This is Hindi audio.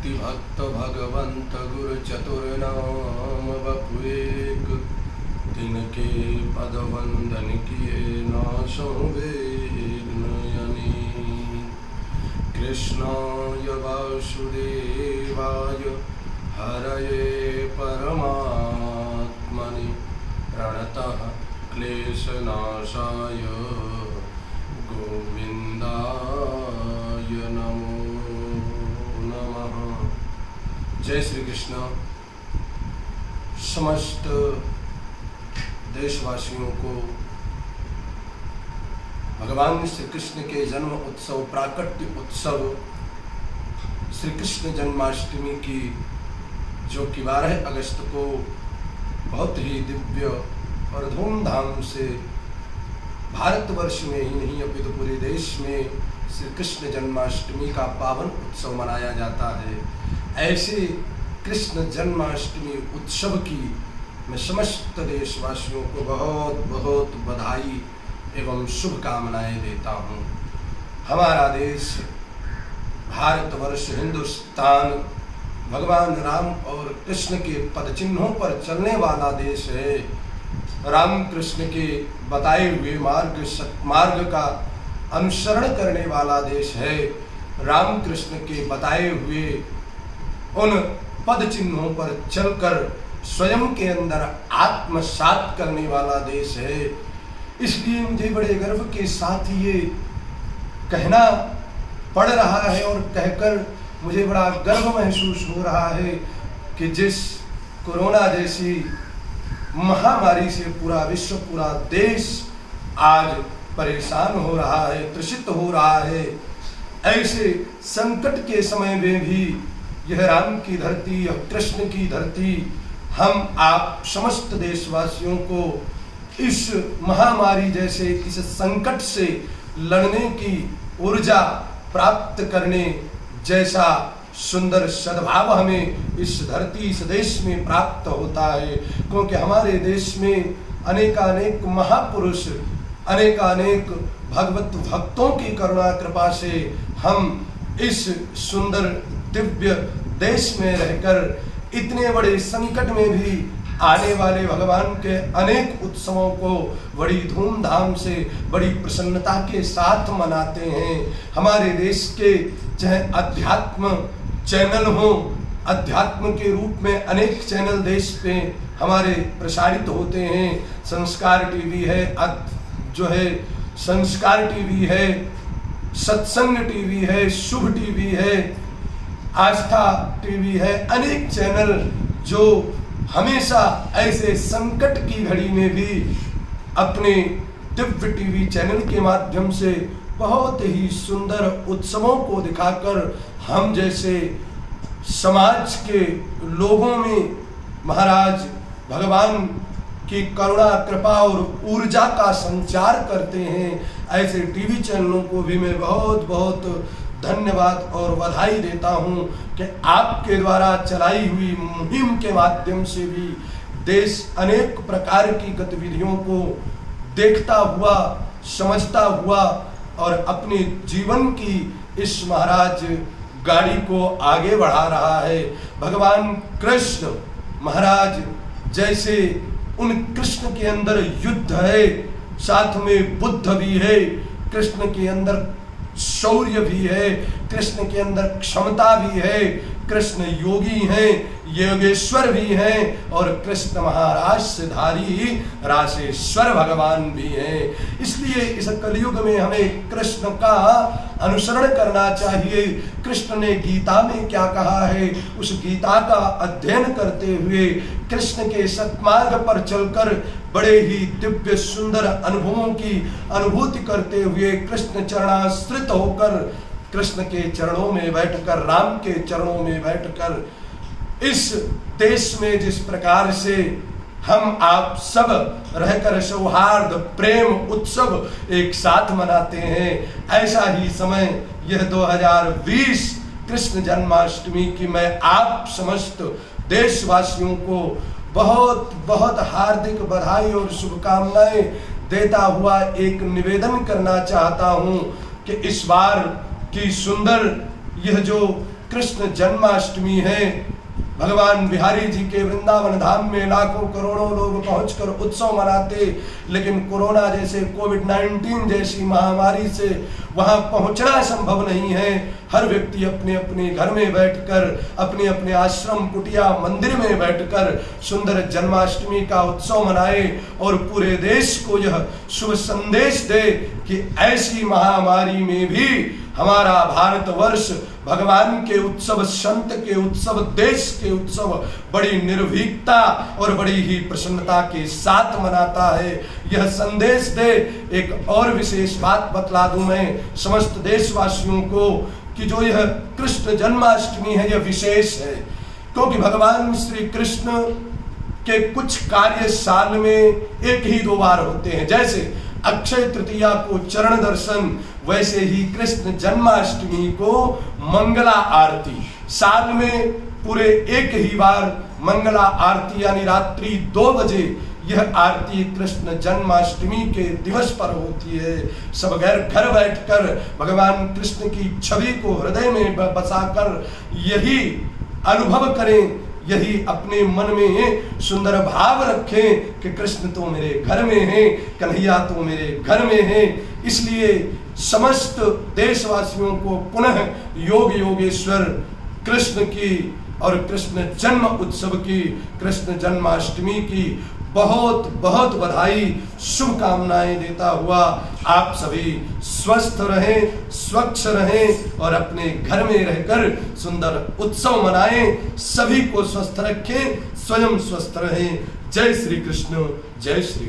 भक्ति भक्त भगवंत गुरु चतुर्नाम बपुएक तिनके पद वंदन किए नाशो वेदनयनी। कृष्णाय वासुदेवाय हरये परमात्मने प्रणतः क्लेशनाशाय गोविंदाय नमो नमः। जय श्री कृष्ण। समस्त देशवासियों को भगवान श्री कृष्ण के जन्म उत्सव प्राकट्य उत्सव श्री कृष्ण जन्माष्टमी की जो कि 12 अगस्त को बहुत ही दिव्य और धूमधाम से भारतवर्ष में ही नहीं अपितु पूरे देश में श्री कृष्ण जन्माष्टमी का पावन उत्सव मनाया जाता है। ऐसे कृष्ण जन्माष्टमी उत्सव की मैं समस्त देशवासियों को बहुत बहुत बधाई एवं शुभकामनाएं देता हूँ। हमारा देश भारतवर्ष हिंदुस्तान भगवान राम और कृष्ण के पद चिन्हों पर चलने वाला देश है। राम कृष्ण के बताए हुए मार्ग का अनुसरण करने वाला देश है। राम कृष्ण के बताए हुए उन पद चिन्हों पर चलकर स्वयं के अंदर आत्मसात करने वाला देश है। इसलिए मुझे बड़े गर्व के साथ ये कहना पड़ रहा है और कहकर मुझे बड़ा गर्व महसूस हो रहा है कि जिस कोरोना जैसी महामारी से पूरा विश्व पूरा देश आज परेशान हो रहा है, त्रसित हो रहा है, ऐसे संकट के समय में भी यह राम की धरती, यह कृष्ण की धरती हम आप समस्त देशवासियों को इस महामारी जैसे इस संकट से लड़ने की ऊर्जा प्राप्त करने जैसा सुंदर सद्भाव हमें इस धरती इस देश में प्राप्त होता है। क्योंकि हमारे देश में अनेकानेक महापुरुष अनेकानेक भगवत भक्तों की करुणा कृपा से हम इस सुंदर दिव्य देश में रहकर इतने बड़े संकट में भी आने वाले भगवान के अनेक उत्सवों को बड़ी धूमधाम से बड़ी प्रसन्नता के साथ मनाते हैं। हमारे देश के चाहे अध्यात्म चैनल हो, अध्यात्म के रूप में अनेक चैनल देश पे हमारे प्रसारित होते हैं। संस्कार टीवी है, जो है संस्कार टीवी है, सत्संग टीवी है, शुभ टीवी है, आस्था टीवी है, अनेक चैनल जो हमेशा ऐसे संकट की घड़ी में भी अपने दिव्य टीवी चैनल के माध्यम से बहुत ही सुंदर उत्सवों को दिखाकर हम जैसे समाज के लोगों में महाराज भगवान की करुणा कृपा और ऊर्जा का संचार करते हैं। ऐसे टीवी चैनलों को भी मैं बहुत बहुत धन्यवाद और बधाई देता हूं कि आपके द्वारा चलाई हुई मुहिम के माध्यम से भी देश अनेक प्रकार की गतिविधियों को देखता हुआ, समझता हुआ और अपने जीवन की इस महाराज गाड़ी को आगे बढ़ा रहा है। भगवान कृष्ण महाराज जैसे उन कृष्ण के अंदर युद्ध है, साथ में बुद्ध भी है, कृष्ण के अंदर शौर्य भी है, कृष्ण के अंदर क्षमता भी है, कृष्ण योगी हैं, योगेश्वर भी हैं और कृष्ण महाराष्ट्रधारी रासेश्वर भगवान भी हैं। इसलिए इस कलयुग में हमें कृष्ण का अनुसरण करना चाहिए। कृष्ण ने गीता में क्या कहा है, उस गीता का अध्ययन करते हुए कृष्ण के सत्मार्ग पर चलकर बड़े ही दिव्य सुंदर अनुभवों की अनुभूति करते हुए कृष्ण चरणाश्रित होकर कृष्ण के चरणों में बैठकर, राम के चरणों में बैठकर इस देश में जिस प्रकार से हम आप सब रहकर सौहार्द प्रेम उत्सव एक साथ मनाते हैं, ऐसा ही समय यह 2020 कृष्ण जन्माष्टमी की मैं आप समस्त देशवासियों को बहुत बहुत हार्दिक बधाई और शुभकामनाएं देता हुआ एक निवेदन करना चाहता हूं कि इस बार की सुंदर यह जो कृष्ण जन्माष्टमी है, भगवान बिहारी जी के वृंदावन धाम में लाखों करोड़ों लोग पहुंचकर उत्सव मनाते, लेकिन कोरोना जैसे कोविड-19 जैसी महामारी से वहां पहुंचना संभव नहीं है। हर व्यक्ति अपने अपने घर में बैठकर, अपने अपने आश्रम कुटिया मंदिर में बैठकर सुंदर जन्माष्टमी का उत्सव मनाए और पूरे देश को यह शुभ संदेश दे कि ऐसी महामारी में भी हमारा भारतवर्ष भगवान के उत्सव, संत के उत्सव, देश के उत्सव बड़ी निर्भीकता और बड़ी ही प्रसन्नता के साथ मनाता है। यह संदेश दे। एक और विशेष बात बतला दूं मैं समस्त देशवासियों को कि जो यह कृष्ण जन्माष्टमी है यह विशेष है, क्योंकि भगवान श्री कृष्ण के कुछ कार्य साल में एक ही दो बार होते हैं। जैसे अक्षय तृतीया को चरण दर्शन, वैसे ही कृष्ण जन्माष्टमी को मंगला आरती। साल में पूरे एक ही बार मंगला आरती यानी रात्रि 2 बजे यह आरती कृष्ण जन्माष्टमी के दिवस पर होती है। सब घर बैठकर भगवान कृष्ण की छवि को हृदय में बसाकर यही अनुभव करें, यही अपने मन में सुंदर भाव रखें कि कृष्ण तो मेरे घर में है, कन्हैया तो मेरे घर में है। इसलिए समस्त देशवासियों को पुनः योग योगेश्वर कृष्ण की और कृष्ण जन्म उत्सव की, कृष्ण जन्माष्टमी की बहुत बहुत बधाई, शुभकामनाएं देता हुआ आप सभी स्वस्थ रहें, स्वच्छ रहें और अपने घर में रहकर सुंदर उत्सव मनाएं। सभी को स्वस्थ रखें, स्वयं स्वस्थ रहें। जय श्री कृष्ण, जय श्री